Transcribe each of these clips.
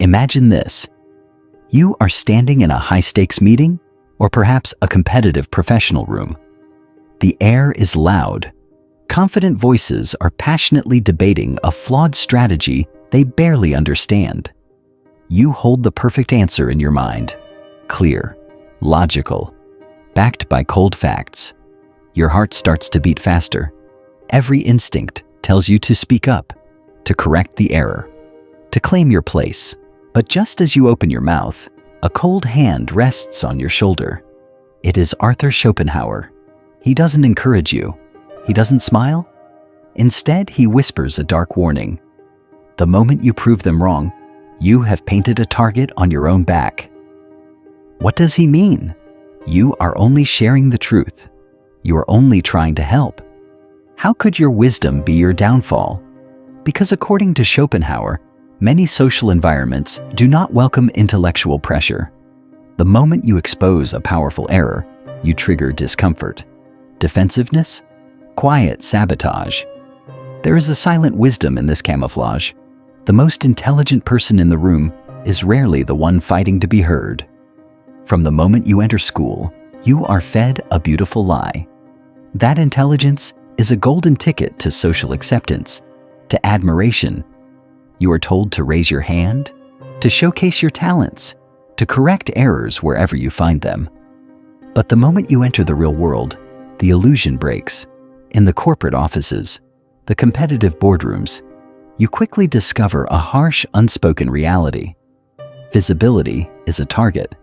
Imagine this. You are standing in a high-stakes meeting, or perhaps a competitive professional room. The air is loud. Confident voices are passionately debating a flawed strategy they barely understand. You hold the perfect answer in your mind, clear, logical, backed by cold facts. Your heart starts to beat faster. Every instinct tells you to speak up, to correct the error, to claim your place. But just as you open your mouth, a cold hand rests on your shoulder. It is Arthur Schopenhauer. He doesn't encourage you. He doesn't smile. Instead, he whispers a dark warning. The moment you prove them wrong, you have painted a target on your own back. What does he mean? You are only sharing the truth. You are only trying to help. How could your wisdom be your downfall? Because according to Schopenhauer, many social environments do not welcome intellectual pressure. The moment you expose a powerful error, you trigger discomfort, defensiveness, quiet sabotage. There is a silent wisdom in this camouflage. The most intelligent person in the room is rarely the one fighting to be heard. From the moment you enter school, you are fed a beautiful lie. That intelligence is a golden ticket to social acceptance, to admiration. You are told to raise your hand, to showcase your talents, to correct errors wherever you find them. But the moment you enter the real world, the illusion breaks. In the corporate offices, the competitive boardrooms, you quickly discover a harsh, unspoken reality. Visibility is a target.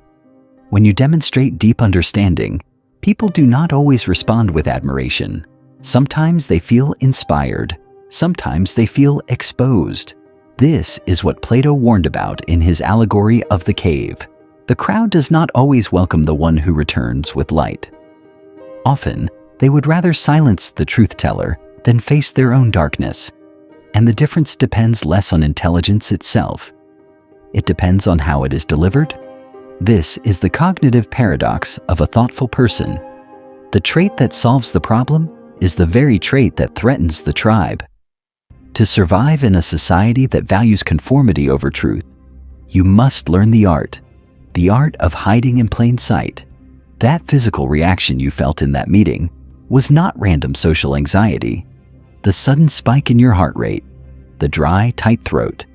When you demonstrate deep understanding, people do not always respond with admiration. Sometimes they feel inspired. Sometimes they feel exposed. This is what Plato warned about in his allegory of the cave. The crowd does not always welcome the one who returns with light. Often, they would rather silence the truth-teller than face their own darkness. And the difference depends less on intelligence itself. It depends on how it is delivered. This is the cognitive paradox of a thoughtful person. The trait that solves the problem is the very trait that threatens the tribe. To survive in a society that values conformity over truth, you must learn the art of hiding in plain sight. That physical reaction you felt in that meeting was not random social anxiety. The sudden spike in your heart rate, the dry, tight throat,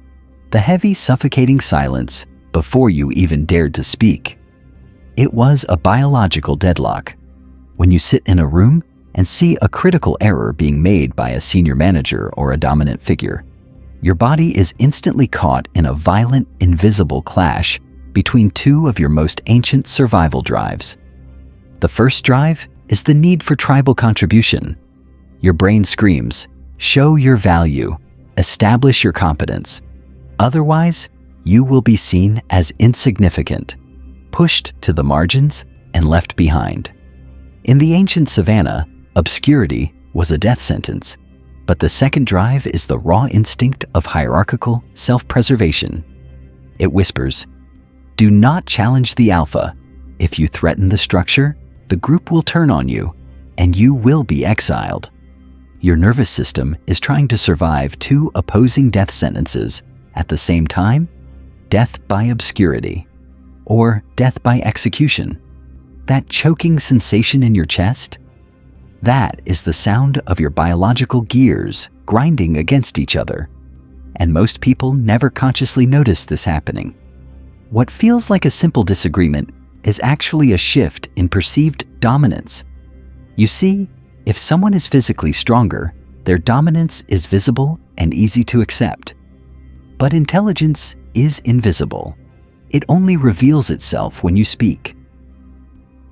the heavy, suffocating silence before you even dared to speak. It was a biological deadlock. When you sit in a room and see a critical error being made by a senior manager or a dominant figure, your body is instantly caught in a violent, invisible clash between two of your most ancient survival drives. The first drive is the need for tribal contribution. Your brain screams, show your value, establish your competence. Otherwise, you will be seen as insignificant, pushed to the margins and left behind. In the ancient savannah, obscurity was a death sentence, but the second drive is the raw instinct of hierarchical self-preservation. It whispers, do not challenge the alpha. If you threaten the structure, the group will turn on you, and you will be exiled. Your nervous system is trying to survive two opposing death sentences at the same time: death by obscurity or death by execution. That choking sensation in your chest? That is the sound of your biological gears grinding against each other. And most people never consciously notice this happening. What feels like a simple disagreement is actually a shift in perceived dominance. You see, if someone is physically stronger, their dominance is visible and easy to accept. But intelligence is invisible. It only reveals itself when you speak.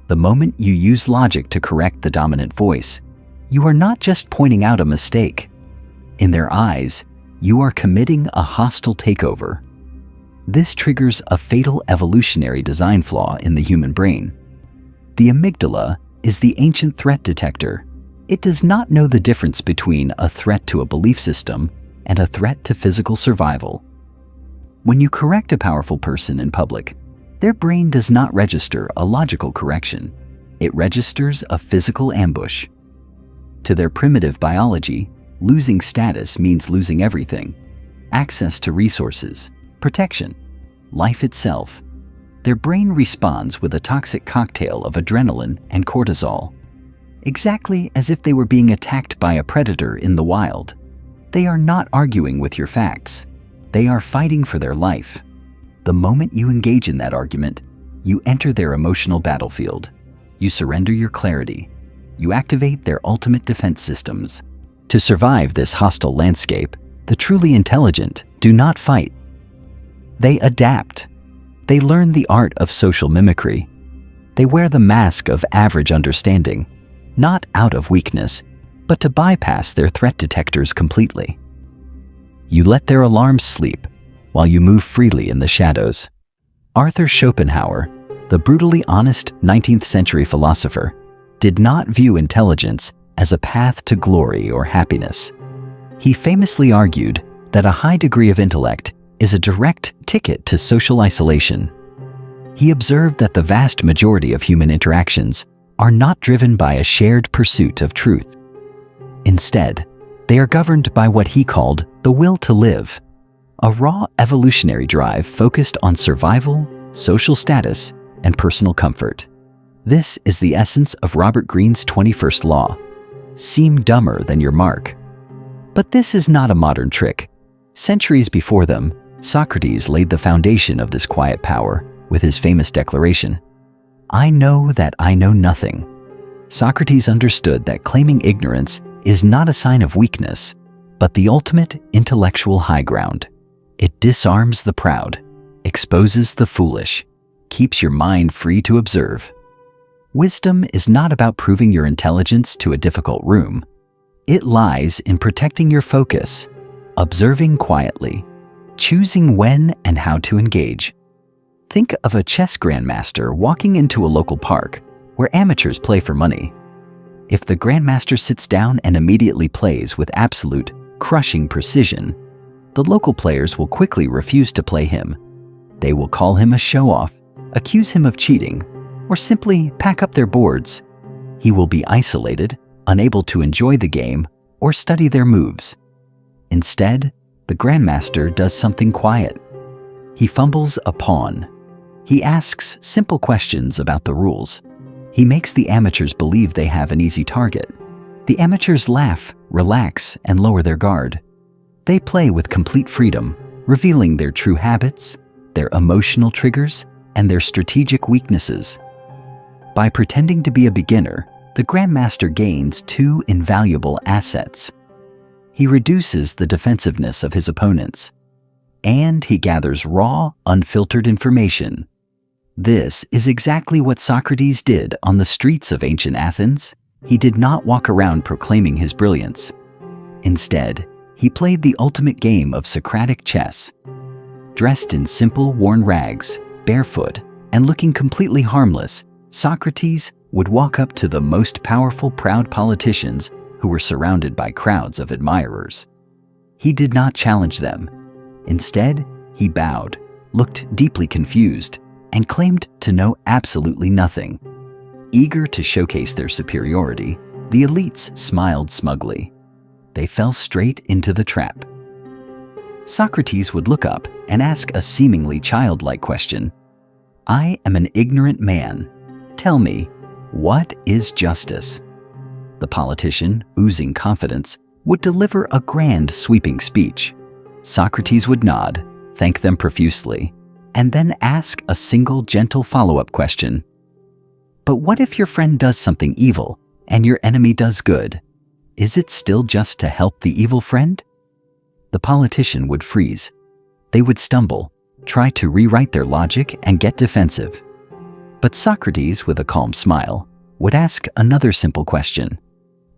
The moment you use logic to correct the dominant voice, you are not just pointing out a mistake. In their eyes, you are committing a hostile takeover. This triggers a fatal evolutionary design flaw in the human brain. The amygdala is the ancient threat detector. It does not know the difference between a threat to a belief system and a threat to physical survival. When you correct a powerful person in public, their brain does not register a logical correction. It registers a physical ambush. To their primitive biology, losing status means losing everything: access to resources, protection, life itself. Their brain responds with a toxic cocktail of adrenaline and cortisol, exactly as if they were being attacked by a predator in the wild. They are not arguing with your facts. They are fighting for their life. The moment you engage in that argument, you enter their emotional battlefield. You surrender your clarity. You activate their ultimate defense systems. To survive this hostile landscape, the truly intelligent do not fight. They adapt. They learn the art of social mimicry. They wear the mask of average understanding, not out of weakness, but to bypass their threat detectors completely. You let their alarms sleep while you move freely in the shadows. Arthur Schopenhauer, the brutally honest 19th century philosopher, did not view intelligence as a path to glory or happiness. He famously argued that a high degree of intellect is a direct ticket to social isolation. He observed that the vast majority of human interactions are not driven by a shared pursuit of truth. Instead, they are governed by what he called the will to live, a raw evolutionary drive focused on survival, social status, and personal comfort. This is the essence of Robert Greene's 21st law. Seem dumber than your mark. But this is not a modern trick. Centuries before them, Socrates laid the foundation of this quiet power with his famous declaration, "I know that I know nothing." Socrates understood that claiming ignorance is not a sign of weakness, but the ultimate intellectual high ground. It disarms the proud, exposes the foolish, keeps your mind free to observe. Wisdom is not about proving your intelligence to a difficult room. It lies in protecting your focus, observing quietly, choosing when and how to engage. Think of a chess grandmaster walking into a local park where amateurs play for money. If the grandmaster sits down and immediately plays with absolute, crushing precision, the local players will quickly refuse to play him. They will call him a show-off, accuse him of cheating, or simply pack up their boards. He will be isolated, unable to enjoy the game or study their moves. Instead, the grandmaster does something quiet. He fumbles a pawn. He asks simple questions about the rules. He makes the amateurs believe they have an easy target. The amateurs laugh, relax, and lower their guard. They play with complete freedom, revealing their true habits, their emotional triggers, and their strategic weaknesses. By pretending to be a beginner, the grandmaster gains two invaluable assets. He reduces the defensiveness of his opponents, and he gathers raw, unfiltered information. This is exactly what Socrates did on the streets of ancient Athens. He did not walk around proclaiming his brilliance. Instead, he played the ultimate game of Socratic chess. Dressed in simple, worn rags, barefoot, and looking completely harmless, Socrates would walk up to the most powerful, proud politicians who were surrounded by crowds of admirers. He did not challenge them. Instead, he bowed, looked deeply confused, and claimed to know absolutely nothing. Eager to showcase their superiority, the elites smiled smugly. They fell straight into the trap. Socrates would look up and ask a seemingly childlike question. "I am an ignorant man. Tell me, what is justice?" The politician, oozing confidence, would deliver a grand, sweeping speech. Socrates would nod, thank them profusely, and then ask a single gentle follow-up question. "But what if your friend does something evil and your enemy does good? Is it still just to help the evil friend?" The politician would freeze. They would stumble, try to rewrite their logic and get defensive. But Socrates, with a calm smile, would ask another simple question.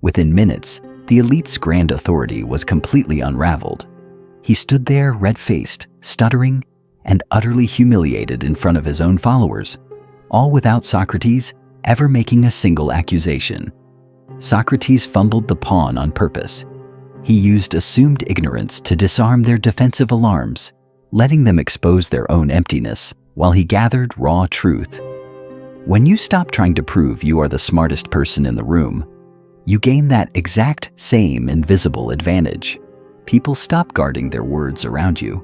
Within minutes, the elite's grand authority was completely unraveled. He stood there red-faced, stuttering, and utterly humiliated in front of his own followers, all without Socrates ever making a single accusation. Socrates fumbled the pawn on purpose. He used assumed ignorance to disarm their defensive alarms, letting them expose their own emptiness while he gathered raw truth. When you stop trying to prove you are the smartest person in the room, you gain that exact same invisible advantage. People stop guarding their words around you.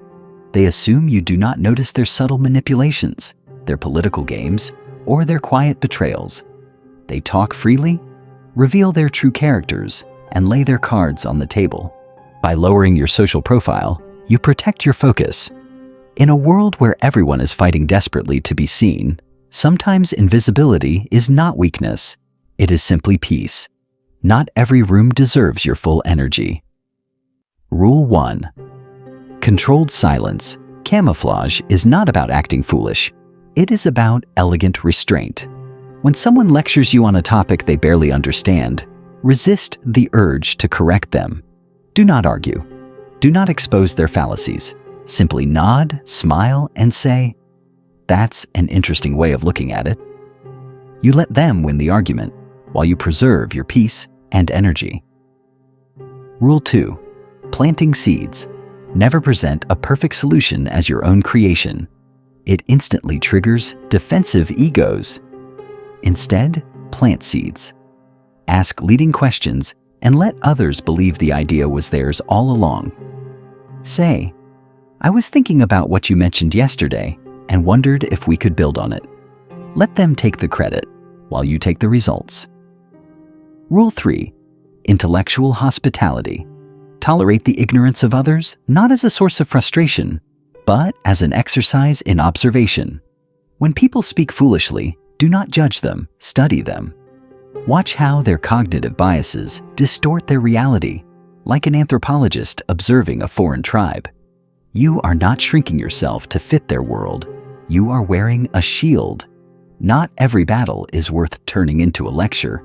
They assume you do not notice their subtle manipulations, their political games, or their quiet betrayals. They talk freely, reveal their true characters, and lay their cards on the table. By lowering your social profile, you protect your focus. In a world where everyone is fighting desperately to be seen, sometimes invisibility is not weakness. It is simply peace. Not every room deserves your full energy. Rule 1. Controlled silence. Camouflage is not about acting foolish. It is about elegant restraint. When someone lectures you on a topic they barely understand, resist the urge to correct them. Do not argue. Do not expose their fallacies. Simply nod, smile, and say, "That's an interesting way of looking at it." You let them win the argument, while you preserve your peace and energy. Rule 2. Planting seeds. Never present a perfect solution as your own creation. It instantly triggers defensive egos. Instead, plant seeds. Ask leading questions and let others believe the idea was theirs all along. Say, "I was thinking about what you mentioned yesterday and wondered if we could build on it." Let them take the credit while you take the results. Rule 3. Intellectual hospitality. Tolerate the ignorance of others not as a source of frustration, but as an exercise in observation. When people speak foolishly, do not judge them, study them. Watch how their cognitive biases distort their reality, like an anthropologist observing a foreign tribe. You are not shrinking yourself to fit their world. You are wearing a shield. Not every battle is worth turning into a lecture.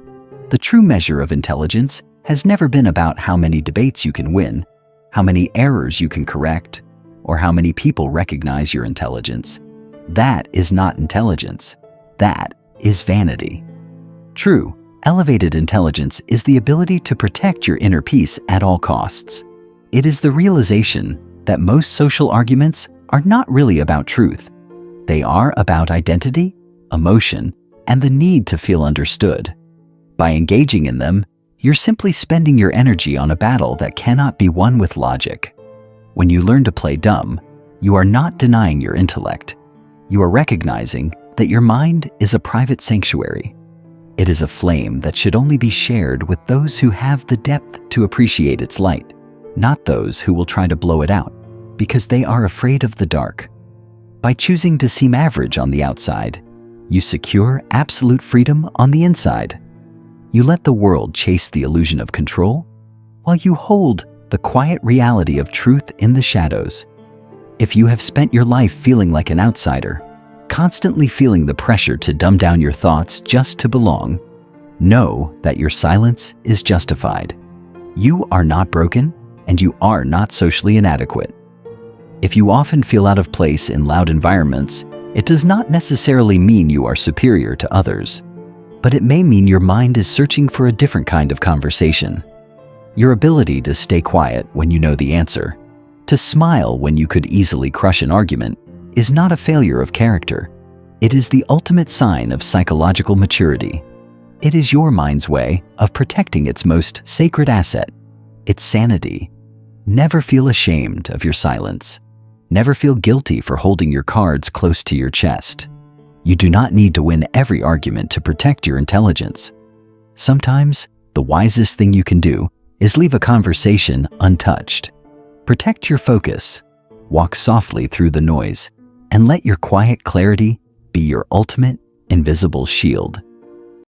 The true measure of intelligence has never been about how many debates you can win, how many errors you can correct, or how many people recognize your intelligence. That is not intelligence. That is vanity. True, elevated intelligence is the ability to protect your inner peace at all costs. It is the realization that most social arguments are not really about truth. They are about identity, emotion, and the need to feel understood. By engaging in them, you're simply spending your energy on a battle that cannot be won with logic. When you learn to play dumb, you are not denying your intellect. You are recognizing that your mind is a private sanctuary. It is a flame that should only be shared with those who have the depth to appreciate its light, not those who will try to blow it out, because they are afraid of the dark. By choosing to seem average on the outside, you secure absolute freedom on the inside. You let the world chase the illusion of control, while you hold the quiet reality of truth in the shadows. If you have spent your life feeling like an outsider, constantly feeling the pressure to dumb down your thoughts just to belong, know that your silence is justified. You are not broken, and you are not socially inadequate. If you often feel out of place in loud environments, it does not necessarily mean you are superior to others, but it may mean your mind is searching for a different kind of conversation. Your ability to stay quiet when you know the answer, to smile when you could easily crush an argument, is not a failure of character. It is the ultimate sign of psychological maturity. It is your mind's way of protecting its most sacred asset, its sanity. Never feel ashamed of your silence. Never feel guilty for holding your cards close to your chest. You do not need to win every argument to protect your intelligence. Sometimes, the wisest thing you can do is leave a conversation untouched. Protect your focus, walk softly through the noise, and let your quiet clarity be your ultimate invisible shield.